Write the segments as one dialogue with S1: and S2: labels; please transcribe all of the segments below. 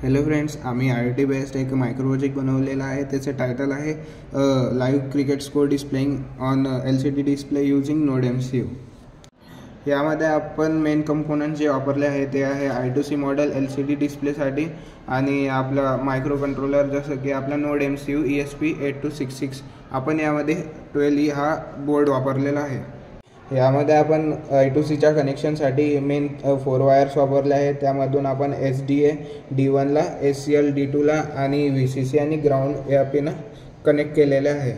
S1: Hello friends, आम्ही IoT based एक micro project बनवलेला आहे. त्याचे टायटल आहे live cricket score displaying on LCD display using NodeMCU. यामध्ये आपण मेन कंपोनंट जे वापरले आहे ते आहे I2C मॉडेल LCD डिस्प्लेसाठी आणि आपला मायक्रो कंट्रोलर जसं की आपला NodeMCU ESP8266. आपण यामध्ये 12E हा बोर्ड वापरलेला आहे. यामध्ये आपण I2Cच्या कनेक्शनसाठी मेन 4 वायर्स वापरले आहेत. त्यामधून आपण SDA D1ला, SCL D2ला आणि VCC आणि ग्राउंड या पिन कनेक्ट केलेले आहे.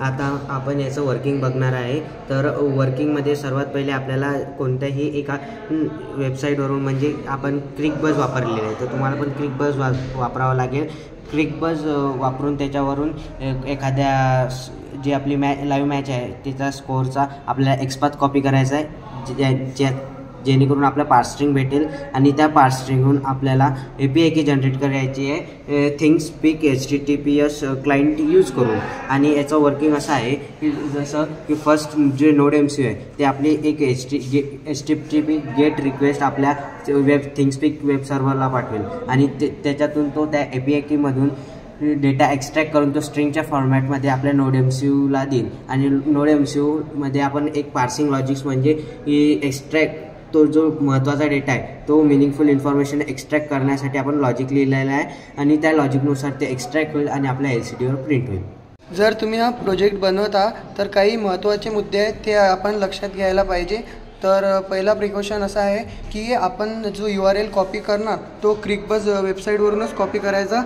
S2: आता आपण याचं वर्किंग बघणार आहे. तर वर्किंगमध्ये सर्वात पहिले आपल्याला कोणत्याही एका वेबसाईटवरून म्हणजे आपण क्रिकबज वापरलेले आहे, तर तुम्हाला पण क्रिकबज वापरावं लागेल. क्रिकबज वापरून त्याच्यावरून एखाद्या जी आपली लाईव्ह मॅच आहे त्याचा स्कोअरचा आपल्याला एक्सपाथ कॉपी करायचा आहे, जेणेकरून आपल्या पार्टस्ट्रिंग भेटेल आणि त्या पार्टस्ट्रिंगहून आपल्याला API की जनरेट करायची आहे थिंगस्पीक HTTPS क्लायंट यूज करून. आणि याचं वर्किंग असं आहे की जसं की फर्स्ट जे NodeMCU आहे ते आपली एक HTTP गेट रिक्वेस्ट आपल्या थिंगस्पीक वेब सर्व्हरला पाठवेल आणि त्याच्यातून तो त्या API कीमधून डेटा एक्स्ट्रॅक्ट करून तो स्ट्रिंगच्या फॉर्मॅटमध्ये आपल्या NodeMCUला देईल. आणि NodeMCUमध्ये आपण एक पार्सिंग लॉजिक्स म्हणजे एक्स्ट्रॅक्ट तो जो महत्त्वाचा डेटा आहे तो मिनिंगफुल इन्फॉर्मेशन एक्स्ट्रॅक्ट करण्यासाठी आपण लॉजिक लिहिलेला आहे आणि त्या लॉजिकनुसार ते एक्स्ट्रॅक्ट होईल आणि आपल्या LCDवर प्रिंट होईल.
S3: जर तुम्ही हा प्रोजेक्ट बनवता तर काही महत्त्वाचे मुद्दे आहेत ते आपण लक्षात घ्यायला पाहिजे. तर पहिला प्रिकॉशन असा आहे की आपण जो URL कॉपी करणार तो क्रिकबज वेबसाईटवरूनच कॉपी करायचा.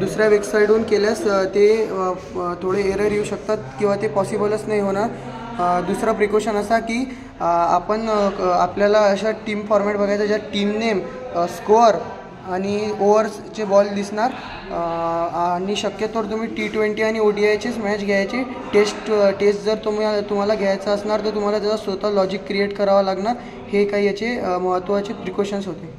S3: दुसऱ्या वेबसाईटवरून केल्यास ते थोडे एरर येऊ शकतात किंवा ते पॉसिबलच नाही होणार. दुसरा प्रिकॉशन असा की आपण आपल्याला अशा टीम फॉर्मॅट बघायचा ज्यात टीम नेम, स्कोअर आणि ओव्हर्सचे बॉल दिसणार. आणि शक्यतोवर तुम्ही T20 आणि ODIचेच मॅच घ्यायचे. टेस्ट जर तुम्हाला घ्यायचा असणार तर तुम्हाला त्याचा स्वतः लॉजिक क्रिएट करावा लागणार. हे काही याचे महत्त्वाचे प्रिकॉशन्स होते.